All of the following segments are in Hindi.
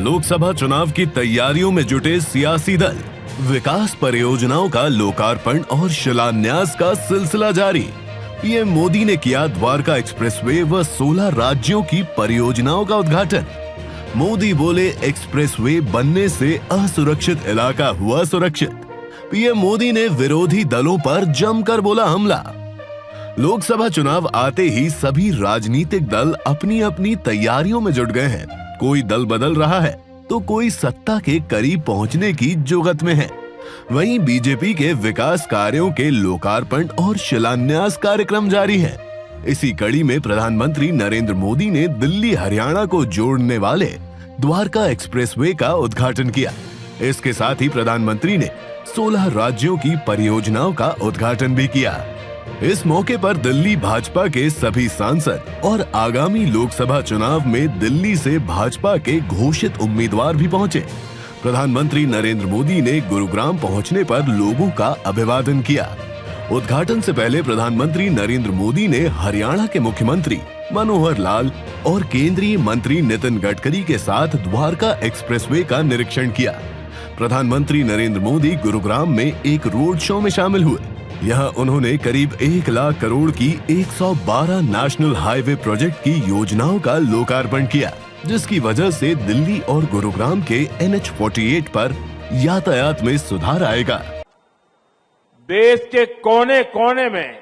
लोकसभा चुनाव की तैयारियों में जुटे सियासी दल, विकास परियोजनाओं का लोकार्पण और शिलान्यास का सिलसिला जारी। पीएम मोदी ने किया द्वारका एक्सप्रेसवे व 16 राज्यों की परियोजनाओं का उद्घाटन। मोदी बोले, एक्सप्रेसवे बनने से असुरक्षित इलाका हुआ सुरक्षित। पीएम मोदी ने विरोधी दलों पर जमकर बोला हमला। लोकसभा चुनाव आते ही सभी राजनीतिक दल अपनी अपनी तैयारियों में जुट गए हैं। कोई दल बदल रहा है तो कोई सत्ता के करीब पहुंचने की जुगत में है। वहीं बीजेपी के विकास कार्यों के लोकार्पण और शिलान्यास कार्यक्रम जारी है। इसी कड़ी में प्रधानमंत्री नरेंद्र मोदी ने दिल्ली हरियाणा को जोड़ने वाले द्वारका एक्सप्रेसवे का उद्घाटन किया। इसके साथ ही प्रधानमंत्री ने 16 राज्यों की परियोजनाओं का उद्घाटन भी किया। इस मौके पर दिल्ली भाजपा के सभी सांसद और आगामी लोकसभा चुनाव में दिल्ली से भाजपा के घोषित उम्मीदवार भी पहुंचे। प्रधानमंत्री नरेंद्र मोदी ने गुरुग्राम पहुंचने पर लोगों का अभिवादन किया। उद्घाटन से पहले प्रधानमंत्री नरेंद्र मोदी ने हरियाणा के मुख्यमंत्री मनोहर लाल और केंद्रीय मंत्री नितिन गडकरी के साथ द्वारका एक्सप्रेसवे का निरीक्षण किया। प्रधानमंत्री नरेंद्र मोदी गुरुग्राम में एक रोड शो में शामिल हुए। यहाँ उन्होंने करीब 1 लाख करोड़ की 112 नेशनल हाईवे प्रोजेक्ट की योजनाओं का लोकार्पण किया, जिसकी वजह से दिल्ली और गुरुग्राम के NH-48 पर यातायात में सुधार आएगा। देश के कोने कोने में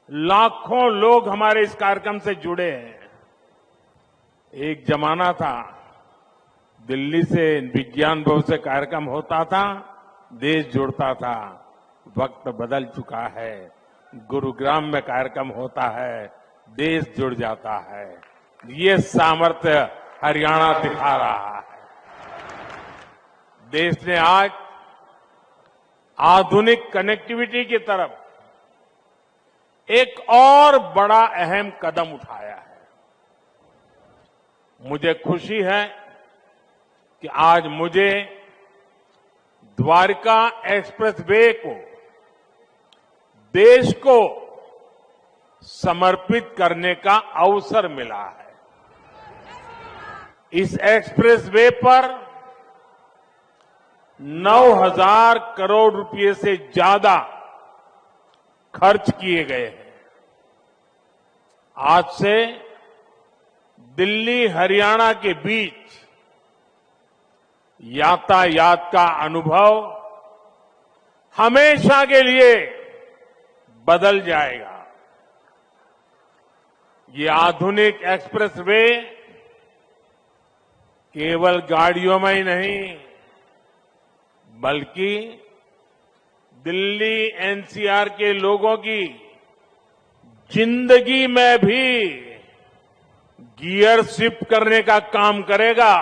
लाखों लोग हमारे इस कार्यक्रम से जुड़े हैं। एक जमाना था, दिल्ली से विज्ञान भवन से कार्यक्रम होता था, देश जुड़ता था। वक्त बदल चुका है। गुरुग्राम में कार्यक्रम होता है, देश जुड़ जाता है। ये सामर्थ्य हरियाणा दिखा रहा है। देश ने आज आधुनिक कनेक्टिविटी की तरफ एक और बड़ा अहम कदम उठाया है। मुझे खुशी है कि आज मुझे द्वारका एक्सप्रेसवे को देश को समर्पित करने का अवसर मिला है। इस एक्सप्रेसवे पर 9,000 करोड़ रुपए से ज्यादा खर्च किए गए हैं। आज से दिल्ली हरियाणा के बीच यातायात का अनुभव हमेशा के लिए बदल जाएगा। ये आधुनिक एक्सप्रेसवे केवल गाड़ियों में ही नहीं, बल्कि दिल्ली NCR के लोगों की जिंदगी में भी गियर शिफ्ट करने का काम करेगा।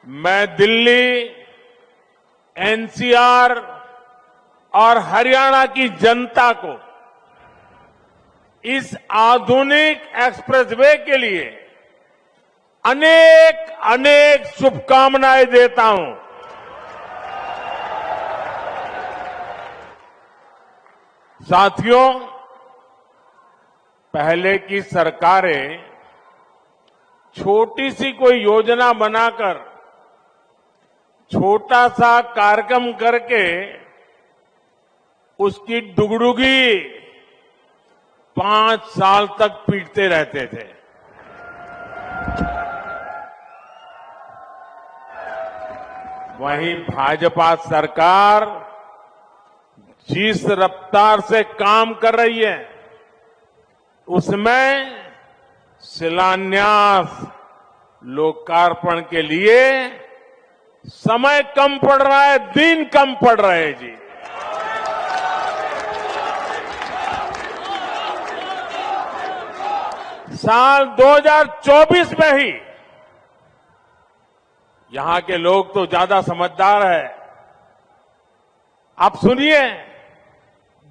मैं दिल्ली, NCR और हरियाणा की जनता को इस आधुनिक एक्सप्रेसवे के लिए अनेक अनेक शुभकामनाएं देता हूं। साथियों, पहले की सरकारें छोटी सी कोई योजना बनाकर छोटा सा कार्यक्रम करके उसकी डुगडुगी 5 साल तक पीटते रहते थे। वहीं भाजपा सरकार जिस रफ्तार से काम कर रही है, उसमें शिलान्यास, लोकार्पण के लिए समय कम पड़ रहा है, दिन कम पड़ रहे हैं जी। साल 2024 में ही, यहां के लोग तो ज्यादा समझदार है, आप सुनिए,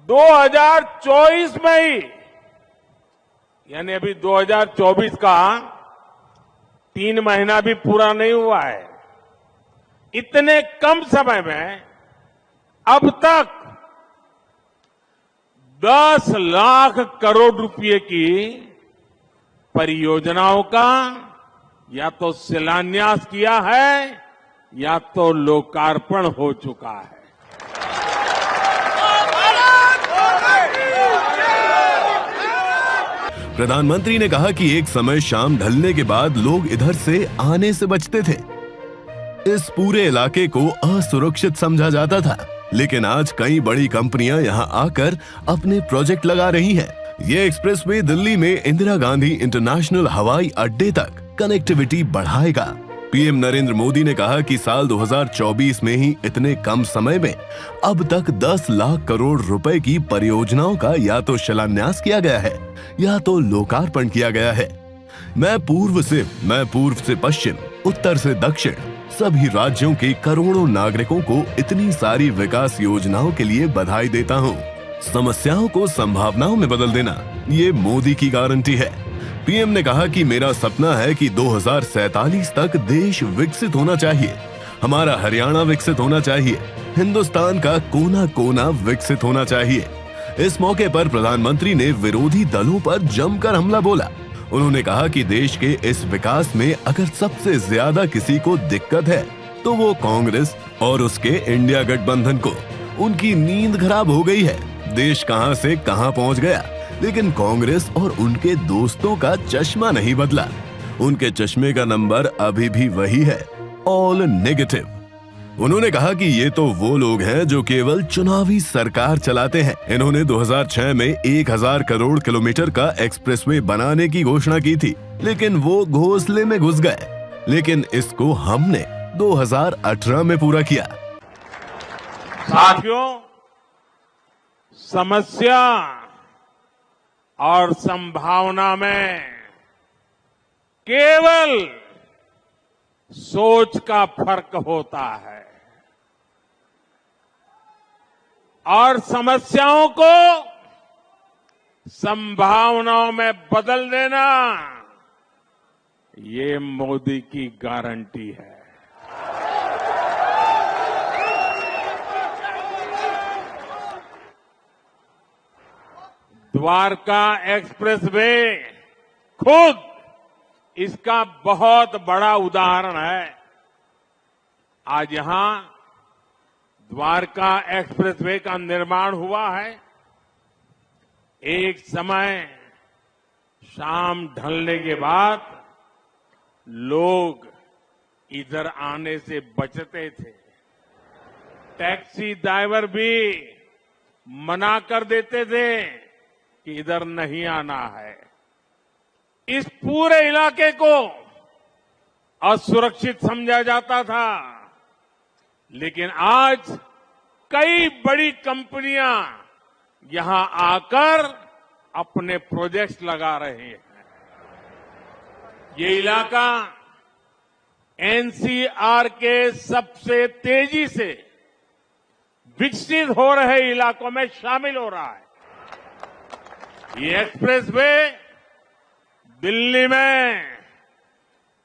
2024 में ही, यानी अभी 2024 का 3 महीना भी पूरा नहीं हुआ है, इतने कम समय में अब तक 10 लाख करोड़ रुपए की परियोजनाओं का या तो शिलान्यास किया है या तो लोकार्पण हो चुका है। प्रधानमंत्री ने कहा कि एक समय शाम ढलने के बाद लोग इधर से आने से बचते थे। इस पूरे इलाके को असुरक्षित समझा जाता था, लेकिन आज कई बड़ी कंपनियां यहां आकर अपने प्रोजेक्ट लगा रही हैं। ये एक्सप्रेसवे दिल्ली में इंदिरा गांधी इंटरनेशनल हवाई अड्डे तक कनेक्टिविटी बढ़ाएगा। पीएम नरेंद्र मोदी ने कहा कि साल 2024 में ही इतने कम समय में अब तक 10 लाख करोड़ रुपए की परियोजनाओं का या तो शिलान्यास किया गया है या तो लोकार्पण किया गया है। मैं पूर्व से पश्चिम, उत्तर से दक्षिण सभी राज्यों के करोड़ों नागरिकों को इतनी सारी विकास योजनाओं के लिए बधाई देता हूँ। समस्याओं को संभावनाओं में बदल देना, ये मोदी की गारंटी है। पीएम ने कहा कि मेरा सपना है कि 2047 तक देश विकसित होना चाहिए, हमारा हरियाणा विकसित होना चाहिए, हिंदुस्तान का कोना कोना विकसित होना चाहिए। इस मौके पर प्रधानमंत्री ने विरोधी दलों पर जमकर हमला बोला। उन्होंने कहा कि देश के इस विकास में अगर सबसे ज्यादा किसी को दिक्कत है तो वो कांग्रेस और उसके इंडिया गठबंधन को। उनकी नींद खराब हो गई है। देश कहां से कहां पहुंच गया, लेकिन कांग्रेस और उनके दोस्तों का चश्मा नहीं बदला। उनके चश्मे का नंबर अभी भी वही है, ऑल नेगेटिव। उन्होंने कहा कि ये तो वो लोग हैं जो केवल चुनावी सरकार चलाते हैं। इन्होंने 2006 में 1000 करोड़ किलोमीटर का एक्सप्रेसवे बनाने की घोषणा की थी, लेकिन वो घोंसले में घुस गए। लेकिन इसको हमने 2018 में पूरा किया। साथियों, समस्या और संभावना में केवल सोच का फर्क होता है और समस्याओं को संभावनाओं में बदल देना, ये मोदी की गारंटी है। द्वारका एक्सप्रेसवे खुद इसका बहुत बड़ा उदाहरण है। आज यहां द्वारका एक्सप्रेसवे का निर्माण हुआ है। एक समय शाम ढलने के बाद लोग इधर आने से बचते थे। टैक्सी ड्राइवर भी मना कर देते थे कि इधर नहीं आना है। इस पूरे इलाके को असुरक्षित समझा जाता था, लेकिन आज कई बड़ी कंपनियां यहां आकर अपने प्रोजेक्ट्स लगा रहे हैं। ये इलाका एनसीआर के सबसे तेजी से विकसित हो रहे इलाकों में शामिल हो रहा है। ये एक्सप्रेसवे दिल्ली में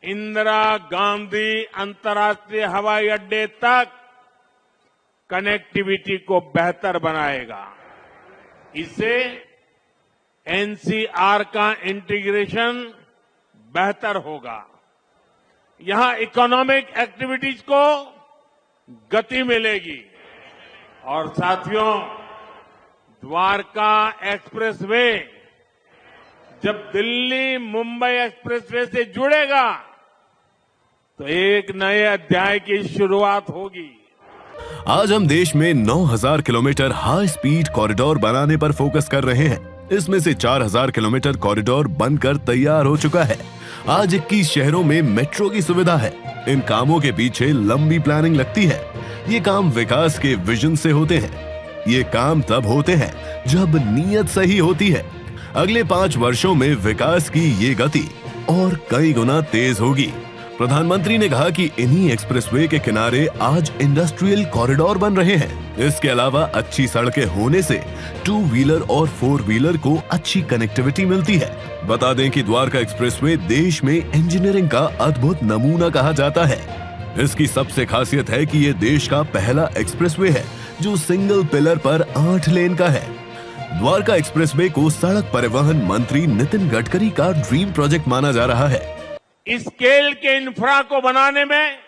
इंदिरा गांधी अंतर्राष्ट्रीय हवाई अड्डे तक कनेक्टिविटी को बेहतर बनाएगा। इससे एनसीआर का इंटीग्रेशन बेहतर होगा। यहां इकोनॉमिक एक्टिविटीज को गति मिलेगी। और साथियों, द्वारका एक्सप्रेसवे जब दिल्ली मुंबई एक्सप्रेसवे से जुड़ेगा तो एक नए अध्याय की शुरुआत होगी। आज हम देश में 9000 किलोमीटर हाई स्पीड कॉरिडोर बनाने पर फोकस कर रहे हैं। इसमें से 4000 किलोमीटर कॉरिडोर बनकर तैयार हो चुका है। आज 21 शहरों में मेट्रो की सुविधा है। इन कामों के पीछे लंबी प्लानिंग लगती है। ये काम विकास के विजन से होते हैं। ये काम तब होते हैं जब नीयत सही होती है। अगले 5 वर्षों में विकास की ये गति और कई गुना तेज होगी। प्रधानमंत्री ने कहा कि इन्हीं एक्सप्रेसवे के किनारे आज इंडस्ट्रियल कॉरिडोर बन रहे हैं। इसके अलावा अच्छी सड़कें होने से 2 व्हीलर और 4 व्हीलर को अच्छी कनेक्टिविटी मिलती है। बता दें कि द्वारका एक्सप्रेसवे देश में इंजीनियरिंग का अद्भुत नमूना कहा जाता है। इसकी सबसे खासियत है कि ये देश का पहला एक्सप्रेसवे है जो सिंगल पिलर पर 8 लेन का है। द्वारका एक्सप्रेसवे को सड़क परिवहन मंत्री नितिन गडकरी का ड्रीम प्रोजेक्ट माना जा रहा है। इस स्केल के इंफ्रा को बनाने में,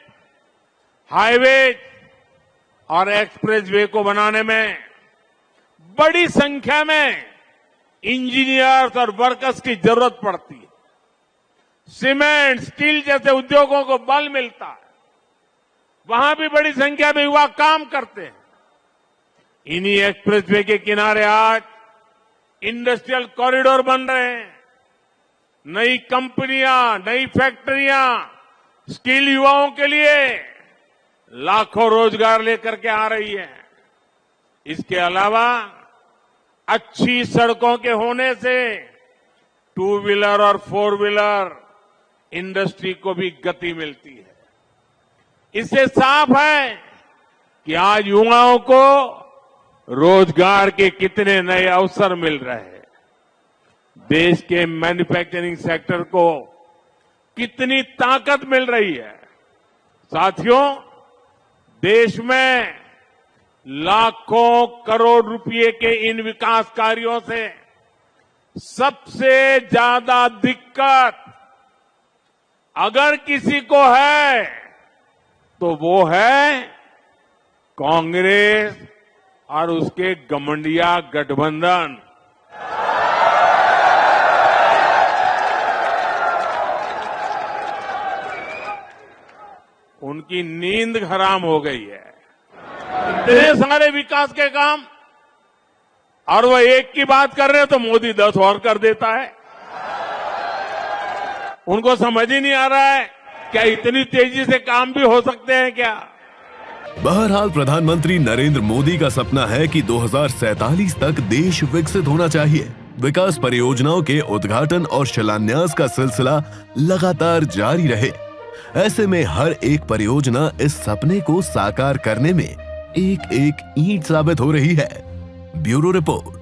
हाईवे और एक्सप्रेसवे को बनाने में बड़ी संख्या में इंजीनियर्स और वर्कर्स की जरूरत पड़ती है। सीमेंट, स्टील जैसे उद्योगों को बल मिलता है, वहां भी बड़ी संख्या में युवा काम करते हैं। इन्हीं एक्सप्रेसवे के किनारे आज इंडस्ट्रियल कॉरिडोर बन रहे हैं, नई कंपनियां, नई फैक्ट्रियां स्किल युवाओं के लिए लाखों रोजगार लेकर के आ रही है। इसके अलावा अच्छी सड़कों के होने से 2 व्हीलर और 4 व्हीलर इंडस्ट्री को भी गति मिलती है। इससे साफ है कि आज युवाओं को रोजगार के कितने नए अवसर मिल रहे हैं। देश के मैन्युफैक्चरिंग सेक्टर को कितनी ताकत मिल रही है। साथियों, देश में लाखों करोड़ रुपए के इन विकास कार्यों से सबसे ज्यादा दिक्कत अगर किसी को है तो वो है कांग्रेस और उसके गमंडिया गठबंधन। उनकी नींद हराम हो गई है। इतने सारे विकास के काम और वो एक की बात कर रहे हैं तो मोदी 10 और कर देता है। उनको समझ ही नहीं आ रहा है क्या इतनी तेजी से काम भी हो सकते हैं क्या। बहरहाल प्रधानमंत्री नरेंद्र मोदी का सपना है कि 2047 तक देश विकसित होना चाहिए। विकास परियोजनाओं के उद्घाटन और शिलान्यास का सिलसिला लगातार जारी रहे। ऐसे में हर एक परियोजना इस सपने को साकार करने में एक एक ईंट साबित हो रही है। Bureau report.